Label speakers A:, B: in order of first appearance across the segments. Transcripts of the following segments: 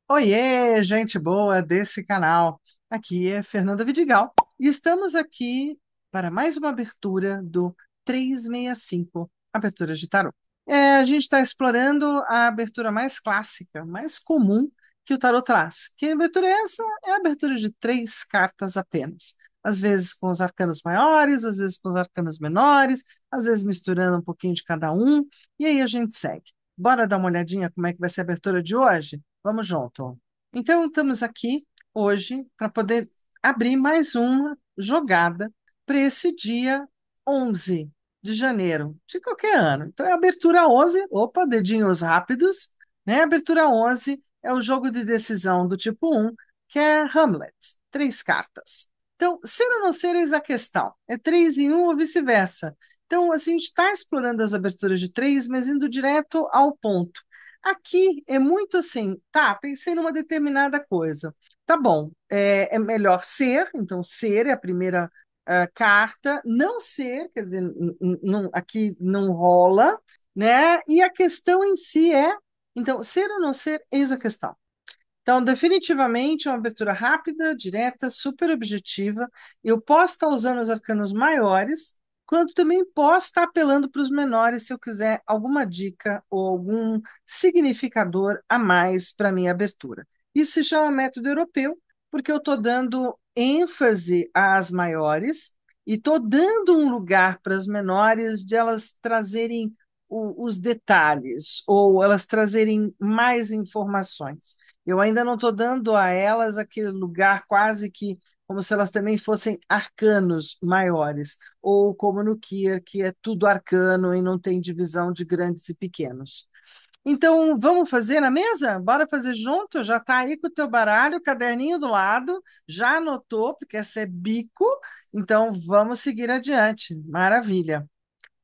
A: Oiê, gente boa desse canal. Aqui é Fernanda Vidigal e estamos aqui para mais uma abertura do 365, abertura de tarô. A gente está explorando a abertura mais clássica, mais comum que o tarô traz. Que abertura é essa? É a abertura de três cartas apenas. Às vezes com os arcanos maiores, às vezes com os arcanos menores, às vezes misturando um pouquinho de cada um, e aí a gente segue. Bora dar uma olhadinha como é que vai ser a abertura de hoje? Vamos junto. Então, estamos aqui hoje para poder abrir mais uma jogada para esse dia 11 de janeiro de qualquer ano. Então, é a abertura 11, opa, dedinhos rápidos, né? A abertura 11 é o jogo de decisão do tipo 1, que é Hamlet, três cartas. Então, ser ou não ser, eis a questão. É três em um ou vice-versa. Então, assim, a gente está explorando as aberturas de três, mas indo direto ao ponto. Aqui é muito assim, tá, pensei numa determinada coisa. Tá bom, é melhor ser, então ser é a primeira carta, não ser, quer dizer, aqui não rola, né? E a questão em si é, então, ser ou não ser, eis a questão. Então, definitivamente, é uma abertura rápida, direta, super objetiva. Eu posso estar usando os arcanos maiores, quanto também posso estar apelando para os menores se eu quiser alguma dica ou algum significador a mais para a minha abertura. Isso se chama método europeu, porque eu estou dando ênfase às maiores e estou dando um lugar para as menores de elas trazerem os detalhes ou elas trazerem mais informações. Eu ainda não estou dando a elas aquele lugar quase que como se elas também fossem arcanos maiores, ou como no Kier, que é tudo arcano e não tem divisão de grandes e pequenos. Então, vamos fazer na mesa? Bora fazer junto? Já está aí com o teu baralho, caderninho do lado, já anotou, porque essa é bico, então vamos seguir adiante. Maravilha.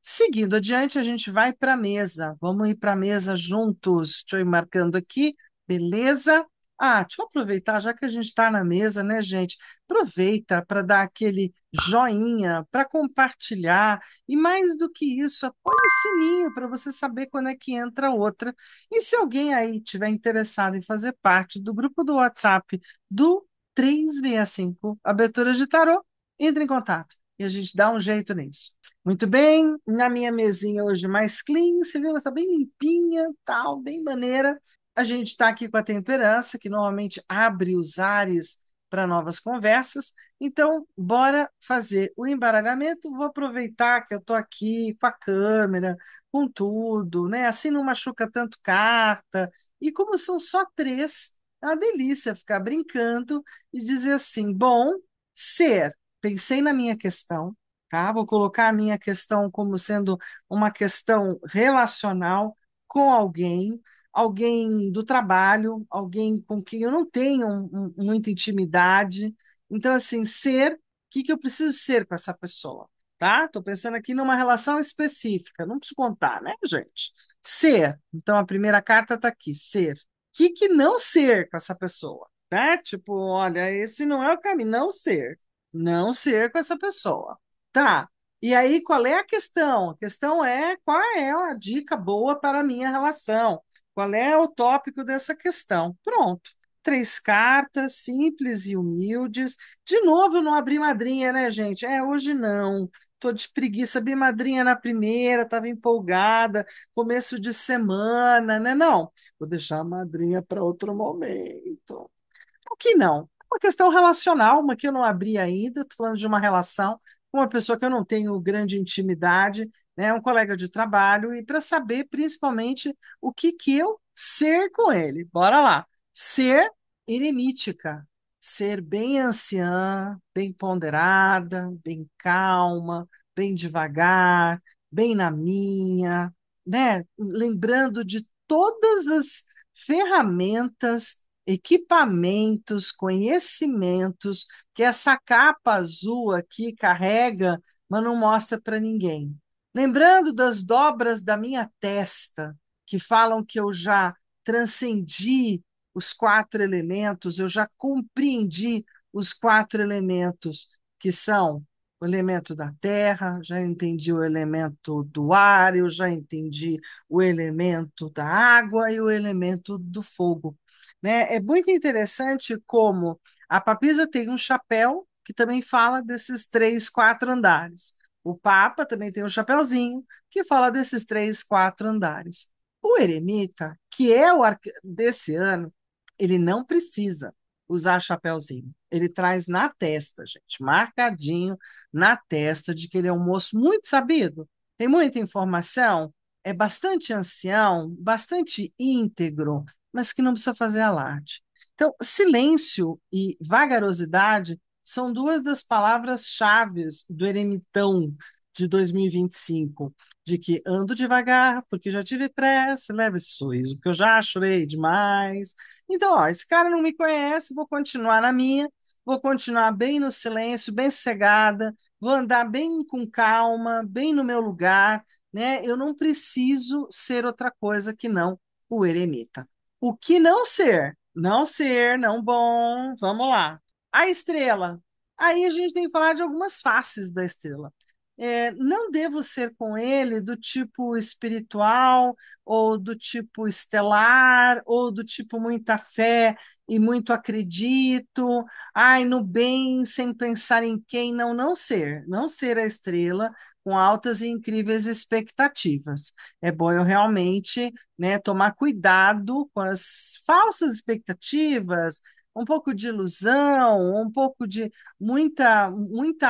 A: Seguindo adiante, a gente vai para a mesa. Vamos ir para a mesa juntos. Estou ir marcando aqui, beleza? Ah, deixa eu aproveitar, já que a gente está na mesa, né, gente? Aproveita para dar aquele joinha, para compartilhar. E mais do que isso, apoia o sininho para você saber quando é que entra outra. E se alguém aí tiver interessado em fazer parte do grupo do WhatsApp do 365 Abertura de Tarô, entre em contato e a gente dá um jeito nisso. Muito bem, na minha mesinha hoje mais clean, você viu, ela está bem limpinha, tal, bem maneira. A gente está aqui com a temperança, que normalmente abre os ares para novas conversas. Então, bora fazer o embaralhamento. Vou aproveitar que eu estou aqui com a câmera, com tudo, né? Assim não machuca tanto carta. E como são só três, é uma delícia ficar brincando e dizer assim: bom, ser, pensei na minha questão, tá? Vou colocar a minha questão como sendo uma questão relacional com alguém, alguém do trabalho, alguém com quem eu não tenho muita intimidade. Então, assim, ser, o que que eu preciso ser com essa pessoa, tá? Estou pensando aqui numa relação específica, não preciso contar, né, gente? Ser. Então, a primeira carta está aqui, ser. O que não ser com essa pessoa, né? Tipo, olha, esse não é o caminho, não ser. Não ser com essa pessoa. Tá. E aí, qual é a questão? A questão é qual é a dica boa para a minha relação? Qual é o tópico dessa questão? Pronto. Três cartas, simples e humildes. De novo, eu não abri madrinha, né, gente? Hoje não. Tô de preguiça, abri madrinha na primeira, estava empolgada, começo de semana, né? Não, vou deixar a madrinha para outro momento. Aqui não. É uma questão relacional, uma que eu não abri ainda, estou falando de uma relação com uma pessoa que eu não tenho grande intimidade, né, um colega de trabalho, e para saber principalmente o que que eu ser com ele. Bora lá. Ser eremítica, ser bem anciã, bem ponderada, bem calma, bem devagar, bem na minha, né? Lembrando de todas as ferramentas, equipamentos, conhecimentos que essa capa azul aqui carrega, mas não mostra para ninguém. Lembrando das dobras da minha testa, que falam que eu já transcendi os quatro elementos, eu já compreendi os quatro elementos, que são o elemento da terra, já entendi o elemento do ar, eu já entendi o elemento da água e o elemento do fogo. né? É muito interessante como a papisa tem um chapéu que também fala desses três, quatro andares. O Papa também tem um chapéuzinho que fala desses três, quatro andares. O eremita, que é desse ano, ele não precisa usar chapéuzinho. Ele traz na testa, gente, marcadinho na testa de que ele é um moço muito sabido, tem muita informação, é bastante ancião, bastante íntegro, mas que não precisa fazer alarde. Então, silêncio e vagarosidade são duas das palavras-chave do eremitão de 2025, de que ando devagar, porque já tive pressa, leve esse sorriso, porque eu já chorei demais. Então, ó, esse cara não me conhece, vou continuar na minha, vou continuar bem no silêncio, bem sossegada, vou andar bem com calma, bem no meu lugar, né? Eu não preciso ser outra coisa que não o eremita. O que não ser? Não ser, não bom. Vamos lá. A estrela. Aí a gente tem que falar de algumas faces da estrela. Não devo ser com ele do tipo espiritual, ou do tipo estelar, ou do tipo muita fé e muito acredito, ai, no bem, sem pensar em quem, não, não ser. Não ser a estrela com altas e incríveis expectativas. É bom eu realmente, né, tomar cuidado com as falsas expectativas, um pouco de ilusão, um pouco de muita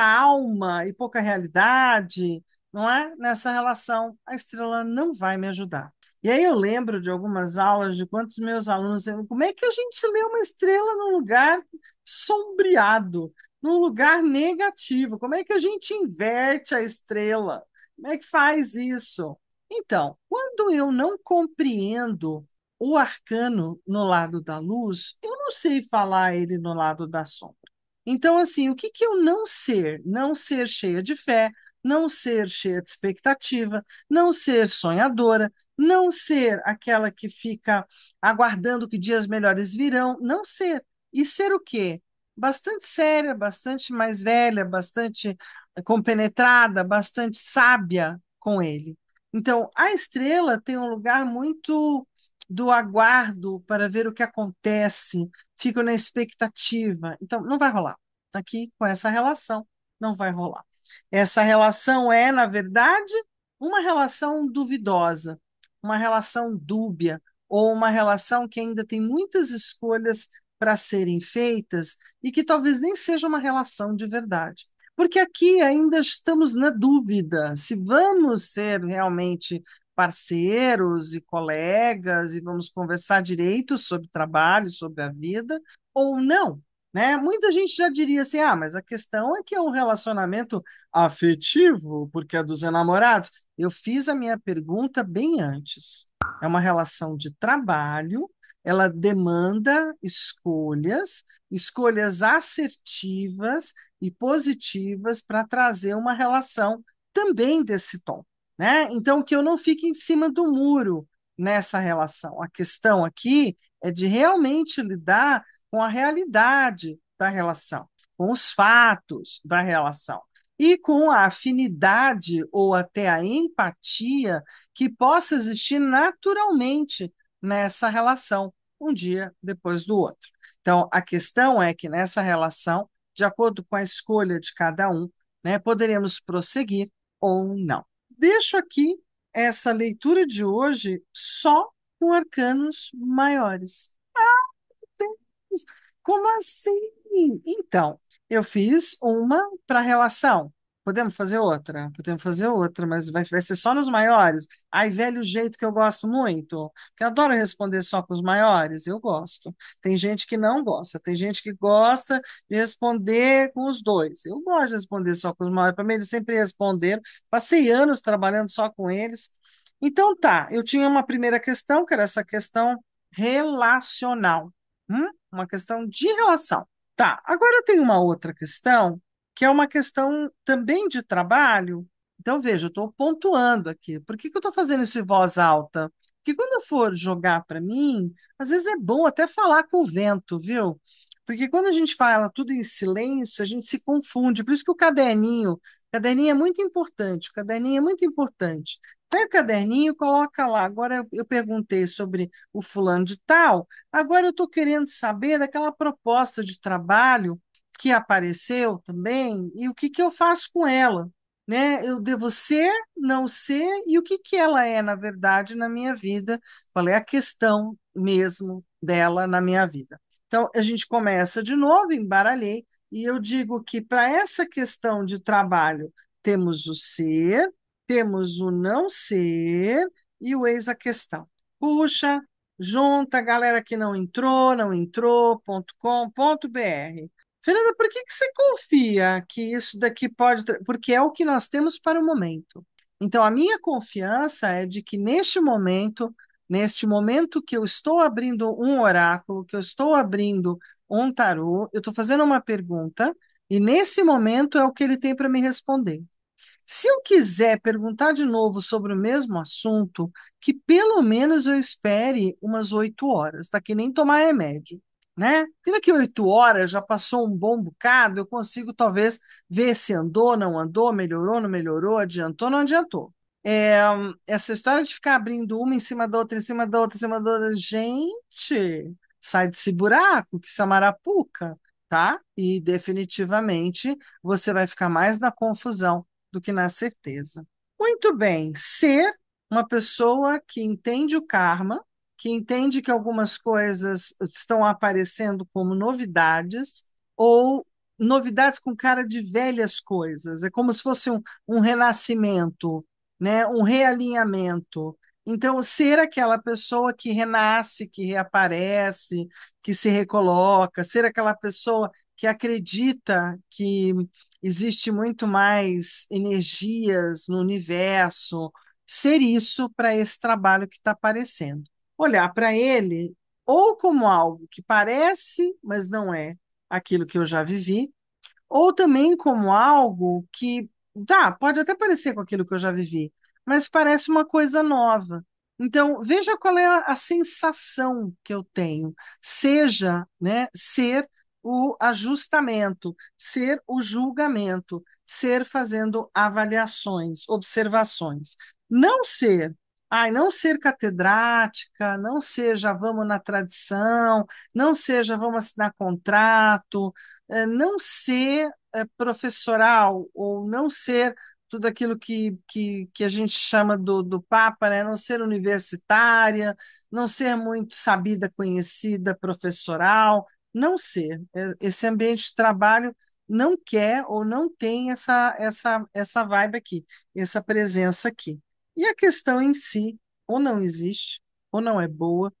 A: alma e pouca realidade, não é? Nessa relação, a estrela não vai me ajudar. E aí eu lembro de algumas aulas de quantos meus alunos, como é que a gente lê uma estrela num lugar sombreado, num lugar negativo? Como é que a gente inverte a estrela? Como é que faz isso? Então, quando eu não compreendo o arcano no lado da luz, eu não sei falar ele no lado da sombra. Então, assim, o que que eu não ser? Não ser cheia de fé, não ser cheia de expectativa, não ser sonhadora, não ser aquela que fica aguardando que dias melhores virão, não ser. E ser o quê? Bastante séria, bastante mais velha, bastante compenetrada, bastante sábia com ele. Então, a estrela tem um lugar muito do aguardo para ver o que acontece, fico na expectativa. Então, não vai rolar. Aqui, com essa relação, não vai rolar. Essa relação é, na verdade, uma relação duvidosa, uma relação dúbia, ou uma relação que ainda tem muitas escolhas para serem feitas e que talvez nem seja uma relação de verdade. Porque aqui ainda estamos na dúvida se vamos ser realmente parceiros e colegas e vamos conversar direito sobre trabalho, sobre a vida, ou não, né? Muita gente já diria assim: ah, mas a questão é que é um relacionamento afetivo, porque é dos enamorados. Eu fiz a minha pergunta bem antes. É uma relação de trabalho, ela demanda escolhas, escolhas assertivas e positivas para trazer uma relação também desse tom, né? Então, que eu não fique em cima do muro nessa relação. A questão aqui é de realmente lidar com a realidade da relação, com os fatos da relação e com a afinidade ou até a empatia que possa existir naturalmente nessa relação, um dia depois do outro. Então, a questão é que nessa relação, de acordo com a escolha de cada um, né, poderemos prosseguir ou não. Deixo aqui essa leitura de hoje só com arcanos maiores. Deus, como assim? Então, eu fiz uma para relação. Podemos fazer outra? Podemos fazer outra, mas vai ser só nos maiores. Ai, velho jeito que eu gosto muito, que eu adoro responder só com os maiores. Eu gosto. Tem gente que não gosta, tem gente que gosta de responder com os dois. Eu gosto de responder só com os maiores. Para mim, eles sempre responderam. Passei anos trabalhando só com eles. Então, tá, eu tinha uma primeira questão, que era essa questão relacional. Uma questão de relação. Tá, agora eu tenho uma outra questão, que é uma questão também de trabalho. Então, veja, eu estou pontuando aqui. Por que que eu estou fazendo isso em voz alta? Porque quando eu for jogar para mim, às vezes é bom até falar com o vento, viu? Porque quando a gente fala tudo em silêncio, a gente se confunde. Por isso que o caderninho é muito importante. O caderninho é muito importante. Pega o caderninho, coloca lá. Agora eu perguntei sobre o fulano de tal, agora eu estou querendo saber daquela proposta de trabalho que apareceu também e o que que eu faço com ela, né? Eu devo ser, não ser e o que que ela é, na verdade, na minha vida, qual é a questão mesmo dela na minha vida. Então, a gente começa de novo, embaralhei, e eu digo que para essa questão de trabalho, temos o ser, temos o não ser e o eis a questão. Puxa, junta a galera que não entrou, .com.br. Fernanda, por que que você confia que isso daqui pode. Porque é o que nós temos para o momento. Então, a minha confiança é de que neste momento que eu estou abrindo um oráculo, que eu estou abrindo um tarô, eu estou fazendo uma pergunta, e nesse momento é o que ele tem para me responder. Se eu quiser perguntar de novo sobre o mesmo assunto, que pelo menos eu espere umas 8 horas, tá? Que nem tomar remédio, né? Porque daqui a 8 horas já passou um bom bocado, eu consigo talvez ver se andou, não andou, melhorou, não melhorou, adiantou, não adiantou. É, essa história de ficar abrindo uma em cima da outra, em cima da outra, em cima da outra, gente, sai desse buraco, que isso é marapuca, tá? E definitivamente você vai ficar mais na confusão do que na certeza. Muito bem, ser uma pessoa que entende o karma, que entende que algumas coisas estão aparecendo como novidades, ou novidades com cara de velhas coisas. É como se fosse um renascimento, né? Um realinhamento. Então, ser aquela pessoa que renasce, que reaparece, que se recoloca, ser aquela pessoa que acredita que existe muito mais energias no universo, ser isso para esse trabalho que está aparecendo. Olhar para ele ou como algo que parece, mas não é aquilo que eu já vivi, ou também como algo que, tá, pode até parecer com aquilo que eu já vivi, mas parece uma coisa nova. Então, veja qual é a sensação que eu tenho. Seja, né, ser o ajustamento, ser o julgamento, ser fazendo avaliações, observações. Não ser, ai, não ser catedrática, não seja vamos na tradição, não seja vamos assinar contrato, não ser professoral ou não ser tudo aquilo que a gente chama do Papa, né? Não ser universitária, não ser muito sabida, conhecida, professoral, não ser. Esse ambiente de trabalho não quer ou não tem essa vibe aqui, essa presença aqui. E a questão em si, ou não existe, ou não é boa,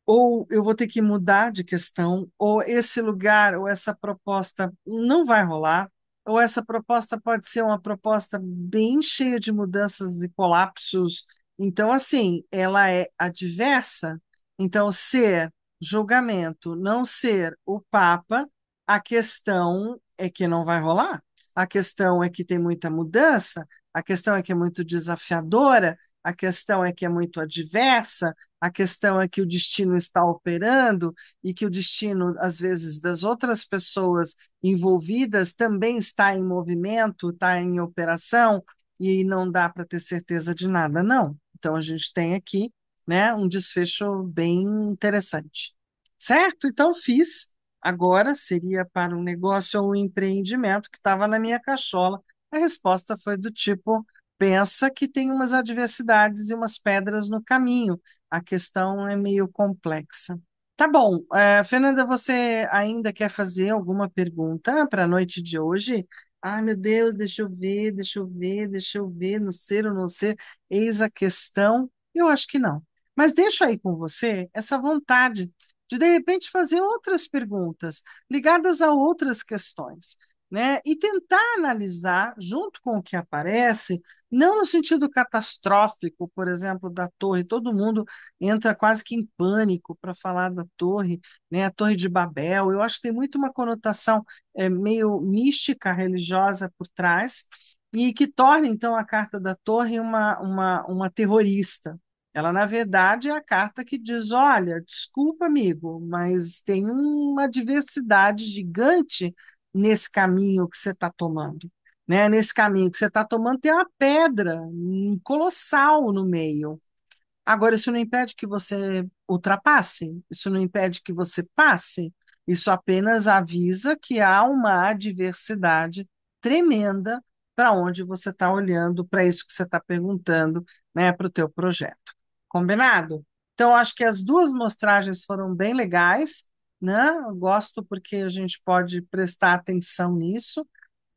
A: ou eu vou ter que mudar de questão, ou esse lugar ou essa proposta não vai rolar, ou essa proposta pode ser uma proposta bem cheia de mudanças e colapsos. Então, assim, ela é adversa. Então, ser julgamento, não ser o Papa, a questão é que não vai rolar. A questão é que tem muita mudança, a questão é que é muito desafiadora, a questão é que é muito adversa, a questão é que o destino está operando e que o destino, às vezes, das outras pessoas envolvidas também está em movimento, está em operação, e não dá para ter certeza de nada, não. Então, a gente tem aqui, né, um desfecho bem interessante. Certo? Então, fiz. Agora seria para um negócio ou um empreendimento que estava na minha cachola. A resposta foi do tipo: pensa que tem umas adversidades e umas pedras no caminho, a questão é meio complexa. Tá bom. Fernanda, você ainda quer fazer alguma pergunta para a noite de hoje? Ai, meu Deus, deixa eu ver, deixa eu ver, deixa eu ver, no ser ou não ser, eis a questão. Eu acho que não. Mas deixa aí com você essa vontade de repente, fazer outras perguntas ligadas a outras questões, né? E tentar analisar, junto com o que aparece, não no sentido catastrófico, por exemplo, da torre, todo mundo entra quase que em pânico para falar da torre, né? A Torre de Babel. Eu acho que tem muito uma conotação meio mística, religiosa por trás, e que torna, então, a carta da torre uma terrorista. Ela, na verdade, é a carta que diz: olha, desculpa, amigo, mas tem uma diversidade gigante nesse caminho que você está tomando, né? Nesse caminho que você está tomando, tem uma pedra colossal no meio. Agora, isso não impede que você ultrapasse, isso não impede que você passe, isso apenas avisa que há uma adversidade tremenda para onde você está olhando, para isso que você está perguntando, né, para o teu projeto. Combinado? Então, acho que as duas mostragens foram bem legais, né? Eu gosto porque a gente pode prestar atenção nisso.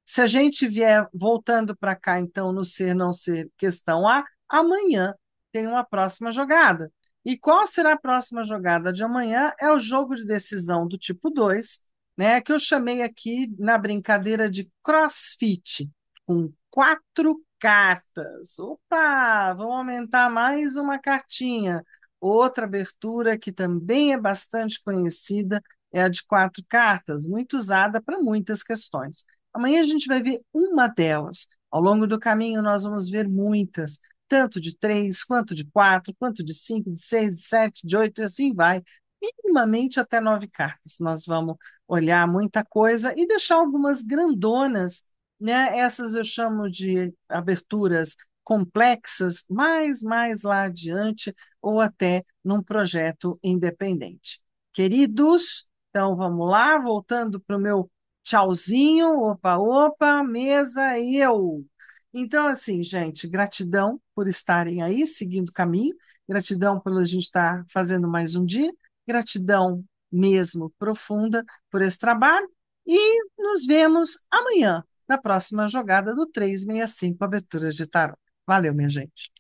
A: Se a gente vier voltando para cá, então, no ser não ser questão A, amanhã tem uma próxima jogada. E qual será a próxima jogada de amanhã? É o jogo de decisão do tipo 2, né, que eu chamei aqui na brincadeira de CrossFit, com 4 cartas. Opa, vamos aumentar mais uma cartinha. Outra abertura que também é bastante conhecida é a de 4 cartas, muito usada para muitas questões. Amanhã a gente vai ver uma delas. Ao longo do caminho, nós vamos ver muitas, tanto de 3, quanto de 4, quanto de 5, de 6, de 7, de 8, e assim vai. Minimamente até 9 cartas. Nós vamos olhar muita coisa e deixar algumas grandonas, né? Essas eu chamo de aberturas complexas, mais lá adiante, ou até num projeto independente. Queridos, então vamos lá, voltando para o meu tchauzinho, opa, opa, mesa, eu. Então, assim, gente, gratidão por estarem aí, seguindo o caminho, gratidão por a gente estar fazendo mais um dia, gratidão mesmo profunda por esse trabalho, e nos vemos amanhã, na próxima jogada do 365 Aberturas de Tarot. Valeu, minha gente.